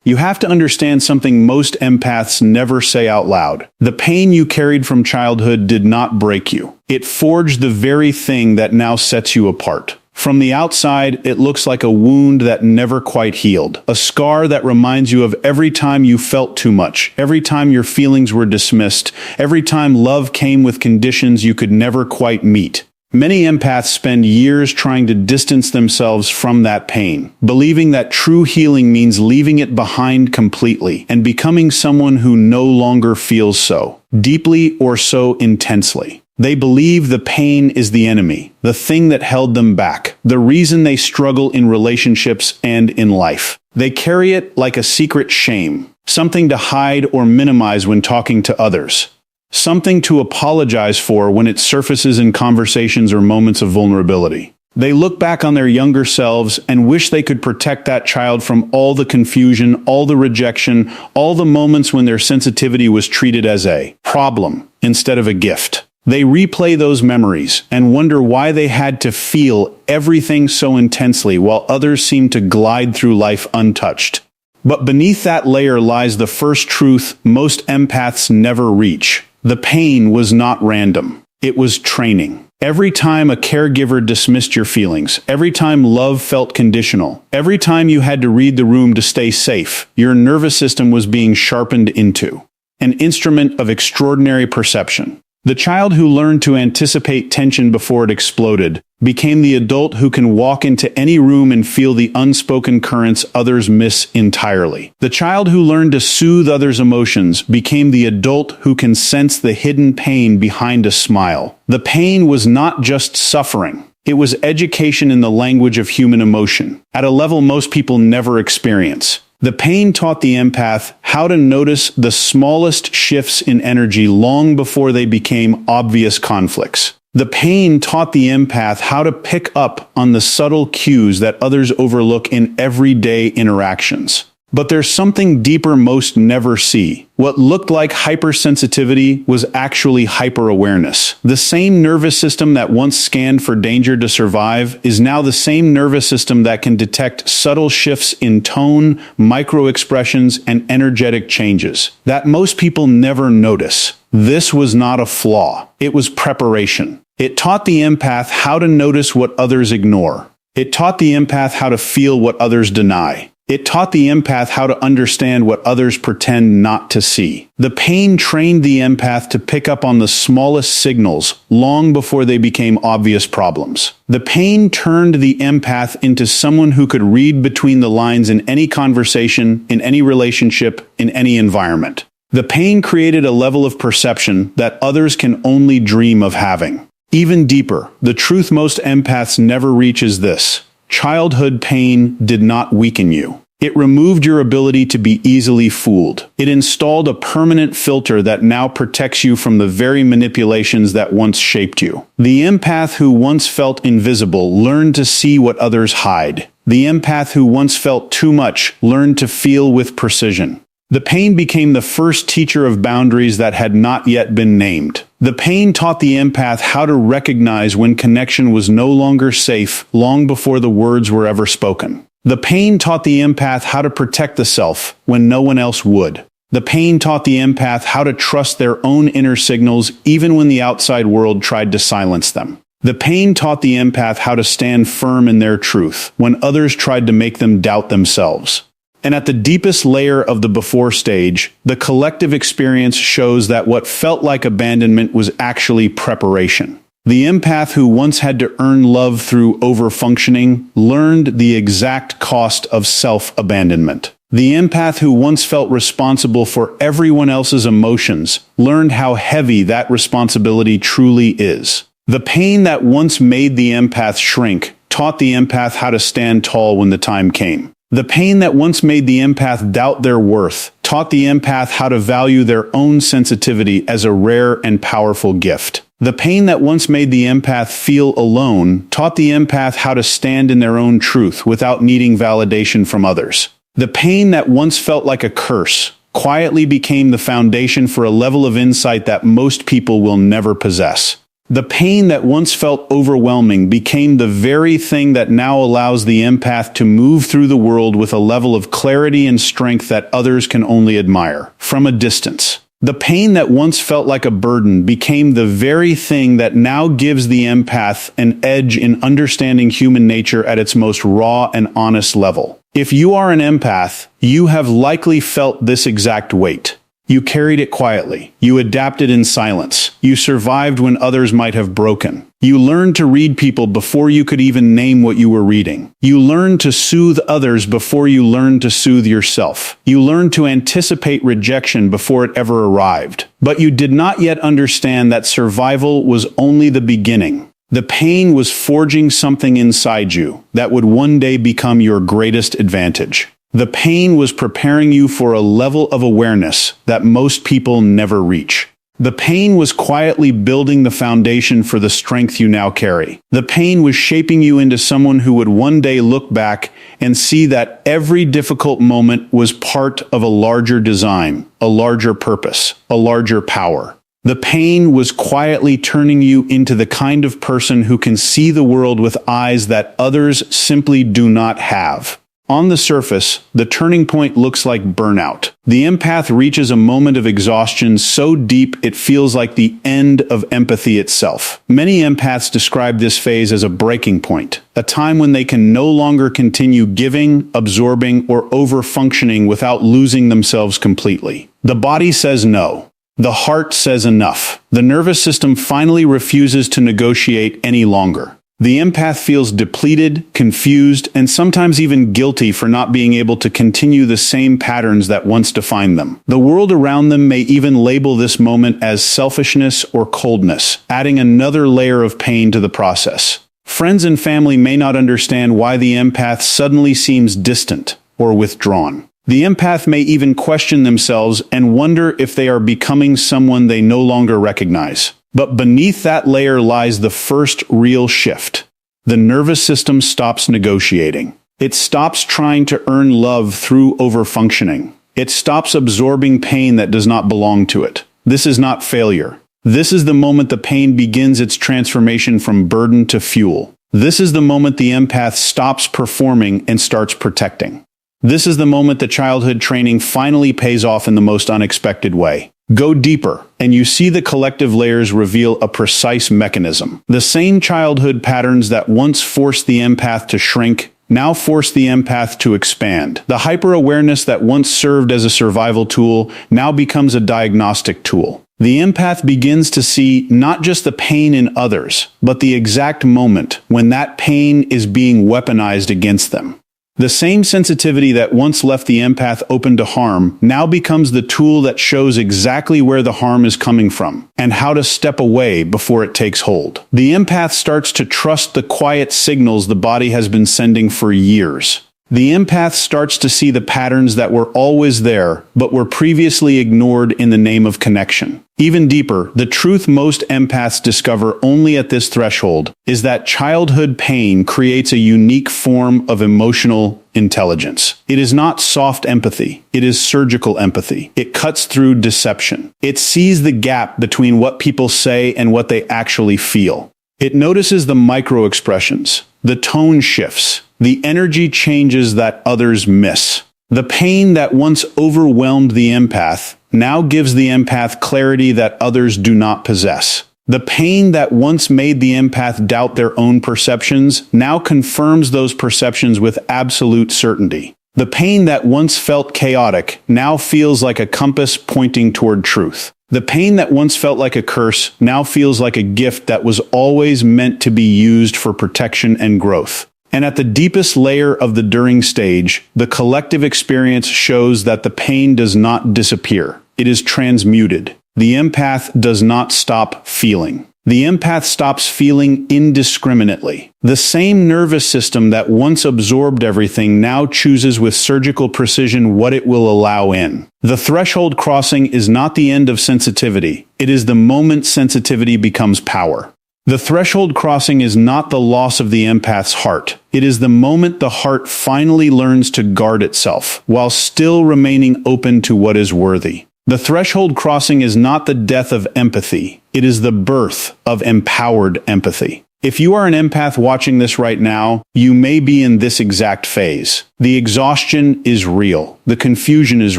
You have to understand something most empaths never say out loud. The pain you carried from childhood did not break you. It forged the very thing that now sets you apart. From the outside, it looks like a wound that never quite healed. A scar that reminds you of every time you felt too much, every time your feelings were dismissed, every time love came with conditions you could never quite meet. Many empaths spend years trying to distance themselves from that pain, believing that true healing means leaving it behind completely and becoming someone who no longer feels so deeply or so intensely. They believe the pain is the enemy, the thing that held them back, the reason they struggle in relationships and in life. They carry it like a secret shame, something to hide or minimize when talking to others. Something to apologize for when it surfaces in conversations or moments of vulnerability. They look back on their younger selves and wish they could protect that child from all the confusion, all the rejection, all the moments when their sensitivity was treated as a problem instead of a gift. They replay those memories and wonder why they had to feel everything so intensely while others seem to glide through life untouched. But beneath that layer lies the first truth most empaths never reach. The pain was not random. It was training. Every time a caregiver dismissed your feelings, every time love felt conditional, every time you had to read the room to stay safe, your nervous system was being sharpened into an instrument of extraordinary perception. The child who learned to anticipate tension before it exploded became the adult who can walk into any room and feel the unspoken currents others miss entirely. The child who learned to soothe others' emotions became the adult who can sense the hidden pain behind a smile. The pain was not just suffering. It was education in the language of human emotion, at a level most people never experience. The pain taught the empath how to notice the smallest shifts in energy long before they became obvious conflicts. The pain taught the empath how to pick up on the subtle cues that others overlook in everyday interactions. But there's something deeper most never see. What looked like hypersensitivity was actually hyper-awareness. The same nervous system that once scanned for danger to survive is now the same nervous system that can detect subtle shifts in tone, micro-expressions, and energetic changes that most people never notice. This was not a flaw. It was preparation. It taught the empath how to notice what others ignore. It taught the empath how to feel what others deny. It taught the empath how to understand what others pretend not to see. The pain trained the empath to pick up on the smallest signals long before they became obvious problems. The pain turned the empath into someone who could read between the lines in any conversation, in any relationship, in any environment. The pain created a level of perception that others can only dream of having. Even deeper, the truth most empaths never reach is this. Childhood pain did not weaken you. It removed your ability to be easily fooled. It installed a permanent filter that now protects you from the very manipulations that once shaped you. The empath who once felt invisible learned to see what others hide. The empath who once felt too much learned to feel with precision. The pain became the first teacher of boundaries that had not yet been named. The pain taught the empath how to recognize when connection was no longer safe long before the words were ever spoken. The pain taught the empath how to protect the self when no one else would. The pain taught the empath how to trust their own inner signals even when the outside world tried to silence them. The pain taught the empath how to stand firm in their truth when others tried to make them doubt themselves. And at the deepest layer of the before stage, the collective experience shows that what felt like abandonment was actually preparation. The empath who once had to earn love through overfunctioning learned the exact cost of self-abandonment. The empath who once felt responsible for everyone else's emotions learned how heavy that responsibility truly is. The pain that once made the empath shrink taught the empath how to stand tall when the time came. The pain that once made the empath doubt their worth taught the empath how to value their own sensitivity as a rare and powerful gift. The pain that once made the empath feel alone taught the empath how to stand in their own truth without needing validation from others. The pain that once felt like a curse quietly became the foundation for a level of insight that most people will never possess. The pain that once felt overwhelming became the very thing that now allows the empath to move through the world with a level of clarity and strength that others can only admire from a distance. The pain that once felt like a burden became the very thing that now gives the empath an edge in understanding human nature at its most raw and honest level. If you are an empath, you have likely felt this exact weight. You carried it quietly. You adapted in silence. You survived when others might have broken. You learned to read people before you could even name what you were reading. You learned to soothe others before you learned to soothe yourself. You learned to anticipate rejection before it ever arrived. But you did not yet understand that survival was only the beginning. The pain was forging something inside you that would one day become your greatest advantage. The pain was preparing you for a level of awareness that most people never reach. The pain was quietly building the foundation for the strength you now carry. The pain was shaping you into someone who would one day look back and see that every difficult moment was part of a larger design, a larger purpose, a larger power. The pain was quietly turning you into the kind of person who can see the world with eyes that others simply do not have. On the surface, the turning point looks like burnout. The empath reaches a moment of exhaustion so deep it feels like the end of empathy itself. Many empaths describe this phase as a breaking point, a time when they can no longer continue giving, absorbing, or over-functioning without losing themselves completely. The body says no. The heart says enough. The nervous system finally refuses to negotiate any longer. The empath feels depleted, confused, and sometimes even guilty for not being able to continue the same patterns that once defined them. The world around them may even label this moment as selfishness or coldness, adding another layer of pain to the process. Friends and family may not understand why the empath suddenly seems distant or withdrawn. The empath may even question themselves and wonder if they are becoming someone they no longer recognize. But beneath that layer lies the first real shift. The nervous system stops negotiating. It stops trying to earn love through overfunctioning. It stops absorbing pain that does not belong to it. This is not failure. This is the moment the pain begins its transformation from burden to fuel. This is the moment the empath stops performing and starts protecting. This is the moment the childhood training finally pays off in the most unexpected way. Go deeper, and you see the collective layers reveal a precise mechanism. The same childhood patterns that once forced the empath to shrink now force the empath to expand. The hyper-awareness that once served as a survival tool now becomes a diagnostic tool. The empath begins to see not just the pain in others, but the exact moment when that pain is being weaponized against them. The same sensitivity that once left the empath open to harm now becomes the tool that shows exactly where the harm is coming from and how to step away before it takes hold. The empath starts to trust the quiet signals the body has been sending for years. The empath starts to see the patterns that were always there, but were previously ignored in the name of connection. Even deeper, the truth most empaths discover only at this threshold is that childhood pain creates a unique form of emotional intelligence. It is not soft empathy. It is surgical empathy. It cuts through deception. It sees the gap between what people say and what they actually feel. It notices the micro-expressions, the tone shifts, the energy changes that others miss. The pain that once overwhelmed the empath now gives the empath clarity that others do not possess. The pain that once made the empath doubt their own perceptions now confirms those perceptions with absolute certainty. The pain that once felt chaotic now feels like a compass pointing toward truth. The pain that once felt like a curse now feels like a gift that was always meant to be used for protection and growth. And at the deepest layer of the during stage, the collective experience shows that the pain does not disappear. It is transmuted. The empath does not stop feeling. The empath stops feeling indiscriminately. The same nervous system that once absorbed everything now chooses with surgical precision what it will allow in. The threshold crossing is not the end of sensitivity. It is the moment sensitivity becomes power. The threshold crossing is not the loss of the empath's heart. It is the moment the heart finally learns to guard itself, while still remaining open to what is worthy. The threshold crossing is not the death of empathy. It is the birth of empowered empathy. If you are an empath watching this right now, you may be in this exact phase. The exhaustion is real. The confusion is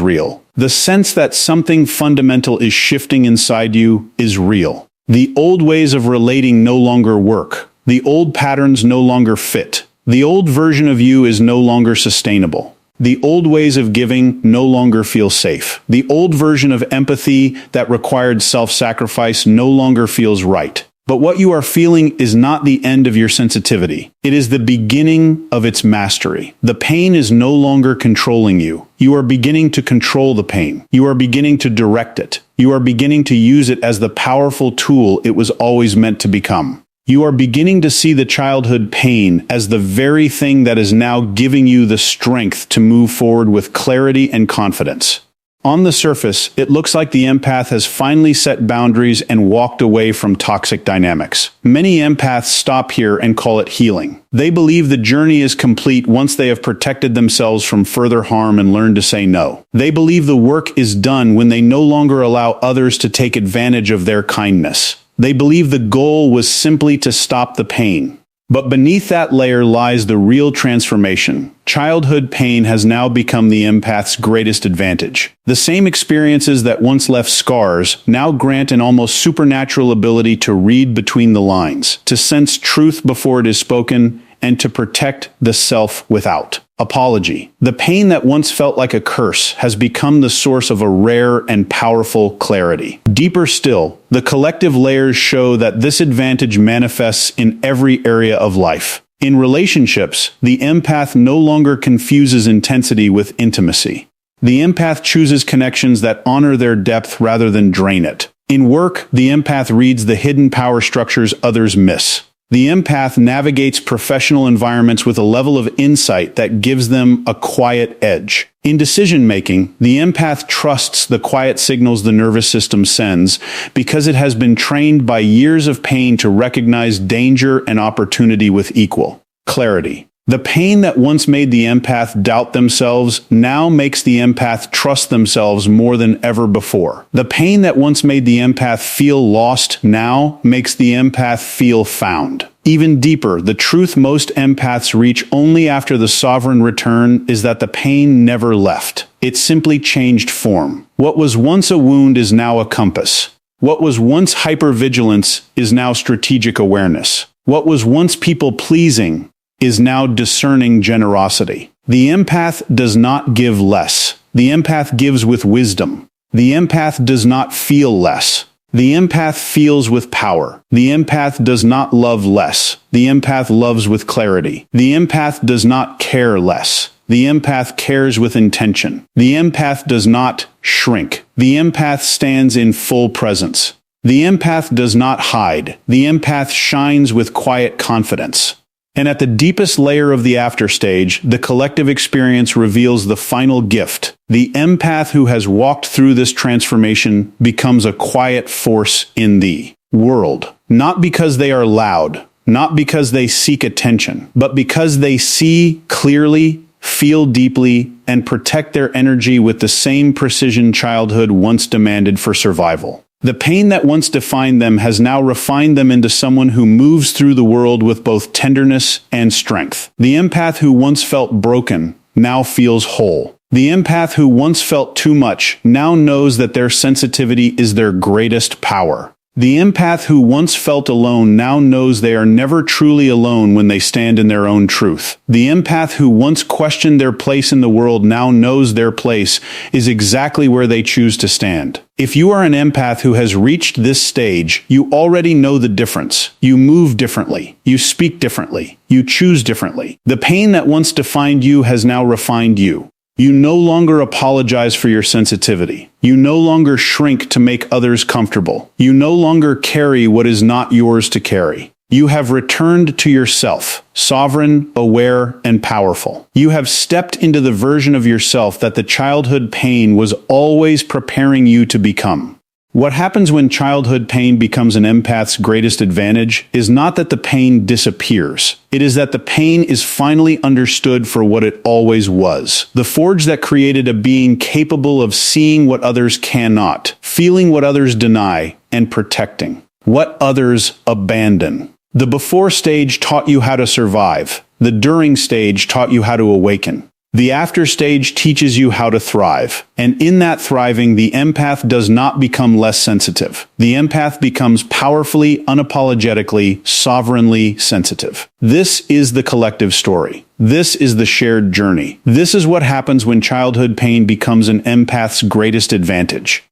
real. The sense that something fundamental is shifting inside you is real. The old ways of relating no longer work. The old patterns no longer fit. The old version of you is no longer sustainable. The old ways of giving no longer feel safe. The old version of empathy that required self-sacrifice no longer feels right. But what you are feeling is not the end of your sensitivity. It is the beginning of its mastery. The pain is no longer controlling you. You are beginning to control the pain. You are beginning to direct it. You are beginning to use it as the powerful tool it was always meant to become. You are beginning to see the childhood pain as the very thing that is now giving you the strength to move forward with clarity and confidence. On the surface, it looks like the empath has finally set boundaries and walked away from toxic dynamics. Many empaths stop here and call it healing. They believe the journey is complete once they have protected themselves from further harm and learned to say no. They believe the work is done when they no longer allow others to take advantage of their kindness. They believe the goal was simply to stop the pain. But beneath that layer lies the real transformation. Childhood pain has now become the empath's greatest advantage. The same experiences that once left scars now grant an almost supernatural ability to read between the lines, to sense truth before it is spoken, and to protect the self without apology. The pain that once felt like a curse has become the source of a rare and powerful clarity. Deeper still, the collective layers show that this advantage manifests in every area of life. In relationships, the empath no longer confuses intensity with intimacy. The empath chooses connections that honor their depth rather than drain it. In work, the empath reads the hidden power structures others miss. The empath navigates professional environments with a level of insight that gives them a quiet edge. In decision-making, the empath trusts the quiet signals the nervous system sends because it has been trained by years of pain to recognize danger and opportunity with equal clarity. The pain that once made the empath doubt themselves now makes the empath trust themselves more than ever before. The pain that once made the empath feel lost now makes the empath feel found. Even deeper, the truth most empaths reach only after the sovereign return is that the pain never left. It simply changed form. What was once a wound is now a compass. What was once hypervigilance is now strategic awareness. What was once people-pleasing is now discerning generosity. The empath does not give less. The empath gives with wisdom. The empath does not feel less. The empath feels with power. The empath does not love less. The empath loves with clarity. The empath does not care less. The empath cares with intention. The empath does not shrink. The empath stands in full presence. The empath does not hide. The empath shines with quiet confidence. And at the deepest layer of the afterstage, the collective experience reveals the final gift. The empath who has walked through this transformation becomes a quiet force in the world. Not because they are loud, not because they seek attention, but because they see clearly, feel deeply, and protect their energy with the same precision childhood once demanded for survival. The pain that once defined them has now refined them into someone who moves through the world with both tenderness and strength. The empath who once felt broken now feels whole. The empath who once felt too much now knows that their sensitivity is their greatest power. The empath who once felt alone now knows they are never truly alone when they stand in their own truth. The empath who once questioned their place in the world now knows their place is exactly where they choose to stand. If you are an empath who has reached this stage, you already know the difference. You move differently. You speak differently. You choose differently. The pain that once defined you has now refined you. You no longer apologize for your sensitivity. You no longer shrink to make others comfortable. You no longer carry what is not yours to carry. You have returned to yourself, sovereign, aware, and powerful. You have stepped into the version of yourself that the childhood pain was always preparing you to become. What happens when childhood pain becomes an empath's greatest advantage is not that the pain disappears. It is that the pain is finally understood for what it always was. The forge that created a being capable of seeing what others cannot, feeling what others deny, and protecting what others abandon. The before stage taught you how to survive. The during stage taught you how to awaken. The after stage teaches you how to thrive. And in that thriving, the empath does not become less sensitive. The empath becomes powerfully, unapologetically, sovereignly sensitive. This is the collective story. This is the shared journey. This is what happens when childhood pain becomes an empath's greatest advantage.